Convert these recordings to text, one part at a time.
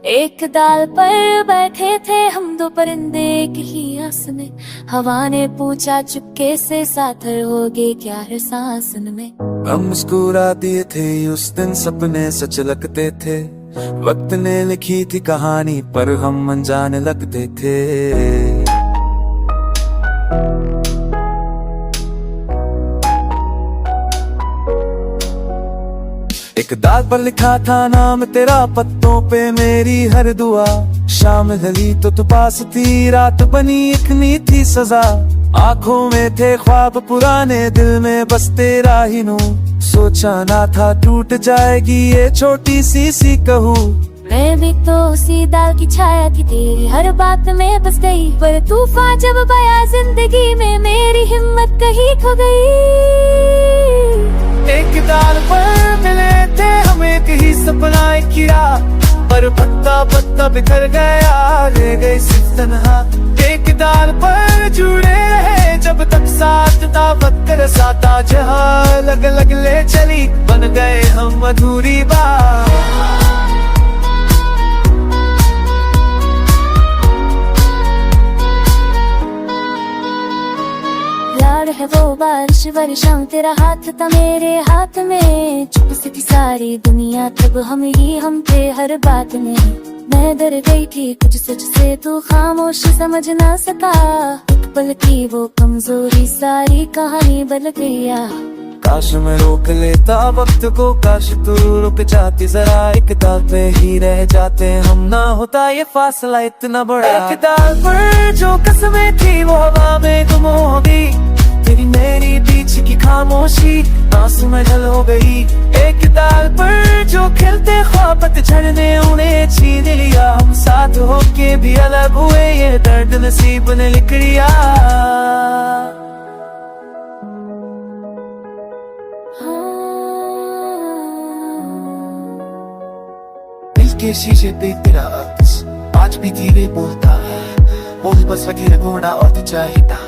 एक डाल पर बैठे थे हम दो परिंदे एक ही आस में। हवा ने पूछा चुपके से साथर होगे क्या है सांसन में। हम मुस्कुरा दिए थे उस दिन सपने सच लगते थे। वक्त ने लिखी थी कहानी पर हम अनजाने लगते थे। एक दाग पर लिखा था नाम तेरा, पत्तों पे मेरी हर दुआ। शाम ढली तो तू पास थी, रात बनी एक नी थी सजा। आंखों में थे ख्वाब पुराने, दिल में बस तेरा ही नूर। सोचा ना था टूट जाएगी ये छोटी सी कहूँ। मैं भी तो उसी दाल की छाया थी, तेरी हर बात में बस गई। पर तूफान जब बया जिंदगी में मेरी हिम्मत कहीं खो गई। एक दाल पर मिले थे हम एक ही सपना एक कीड़ा, पर पत्ता पत्ता बिखर गया रह गई सिर्फ तन्हा। एक दाल पर जुड़े रहे जब तक साथ था वक्त रसाता। जहाँ अलग अलग ले चली बन गए हम अधूरी बात। है वो बारिश वर्षां तेरा हाथ था मेरे हाथ में। चुप सी थी सारी दुनिया तब हम ही हम थे हर बात में। मैं डर गई थी कुछ सच से तू खामोश समझ ना सका। एक पल की वो कमजोरी सारी कहानी बदल गया। काश मैं रोक लेता वक्त को, काश तू रुक जाती जरा। एक दाल पे ही रह जाते हम, ना होता ये फासला इतना बड़ा। एक दाल पर जो कसमें थी वो हवा में गुम हो गई। तेरी मेरी बीच की खामोशी आंसू में ढल हो गई। एक दाल पर जो खिलते ख्वाब पतझड़ ने उन्हें छीन लिया। हम साथ होके भी अलग हुए ये दर्द नसीब ने लिख लिया। दिल के शीशे पे तेरा अक्स आज भी धीरे बोलता है। बोल बस वकील घोड़ा और तू चाहता।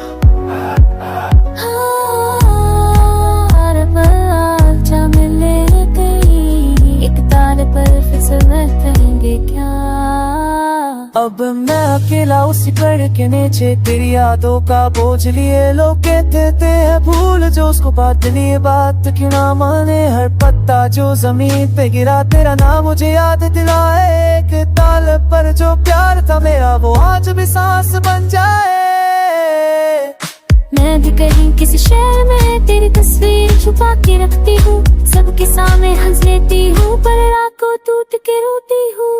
अब मैं अकेला उसी पेड़ के नीचे तेरी यादों का बोझ लिए। लोग कहते हैं भूल जो उसको बात लिए, बात क्यों ना माने। हर पत्ता जो जमीन पे गिरा तेरा नाम मुझे याद दिलाए। एक ताल पर जो प्यार था मेरा वो आज भी सांस बन जाए। मैं भी कहीं किसी शहर में तेरी तस्वीर छुपा के रखती हूँ। सबके सामने हंस लेती हूँ पर रात को टूट के रोती हूँ।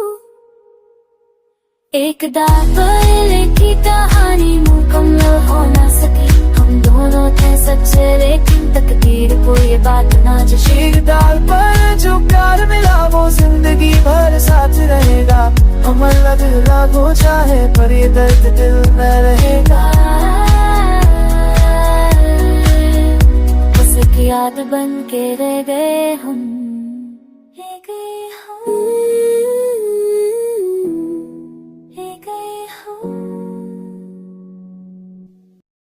एक डाल पर लिखी कहानी मुकम्मल हो ना सकी। हम दोनों थे सच्चे लेकिन तकदीर को ये बात ना जची। एक डाल पर जो प्यार मिला वो जिंदगी भर साथ रहेगा। हम अलग अलग हो जाए पर ये दर्द दिल में रहेगा। बस एक याद बन के रह गए हम।